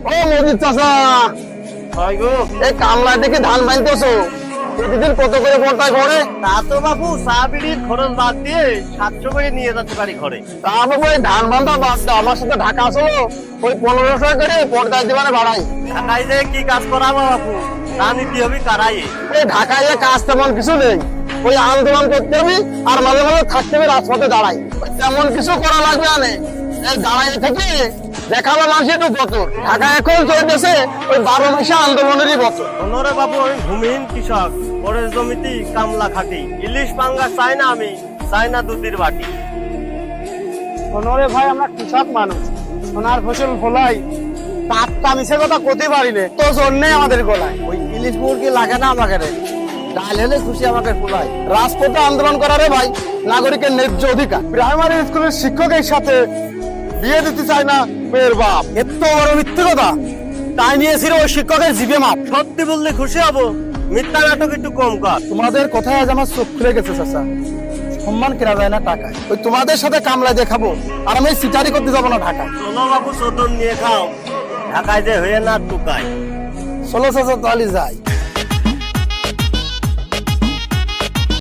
ও মজিদ চাচা, হয় গো। এই কামলা দেখে ধান বাইতেছো, প্রতিদিন কত করে বর্তায় ঘরে? তা তো বাবু চা বিড়ির খরচ বাদ দিয়ে 700 করে নিয়ে যাচ্ছে বাড়ি ঘরে। তা বাবু এই ধান বান্ধা বাদটা আমার সাথে ঢাকা আসলো, ওই 1500 করে পর্দার জীবনে বাড়াই। ঢাকায় যে কি কাজ করাবো বাবু, তা নিতে হবে কারাই। এই ঢাকায় যে কাজ তেমন কিছু নেই, ওই আন্দোলন করতে হবে আর মাঝে মাঝে থাকতে হবে রাজপথে দাঁড়াই। তেমন কিছু করা লাগবে না, এই দাঁড়াই থেকে দেখাবো মানুষের একটু বছর। ঢাকা এখন চলতেছে ওই 12 মাসে আন্দোলনেরই বছর। ওনরে বাবু আমি ভূমিহীন কৃষক, পরের জমিতে কামলা খাটি, ইলিশ পাঙ্গা চাই না আমি, চাই না দুধের বাটি। শোনরে ভাই, আমরা কৃষক মানুষ, সোনার ফসল ফলাই, তারটা মিশে কথা করতে পারি না, তো জন্যে আমাদের গলায় ওই ইলিশ মুরগি লাগে না আমাকে রে, ডাল হলে খুশি আমাকে ফুলাই। রাজপথে আন্দোলন করারে ভাই নাগরিকের ন্যায্য অধিকার। প্রাইমারি স্কুলের শিক্ষকের সাথে বিয়ে দিতে চায় না মেয়ের বাপ, এত বড় মিথ্যে কথা। তাই নিয়েছিল ওই শিক্ষকের জিভে মাপ। সত্যি বললে খুশি হবো, মিথ্যা নাটক একটু কম কর। তোমাদের কথায় আজ আমার চোখ খুলে গেছে চাচা, সম্মান কেনা যায় না টাকায়। ওই তোমাদের সাথে কামলা দেখাবো আর আমি সিটারি করতে যাবো না ঢাকায়। চলো বাবু চোদন নিয়ে খাও, ঢাকায় যে হয়ে না টুকায়। চলো চাচা তাহলে যাই।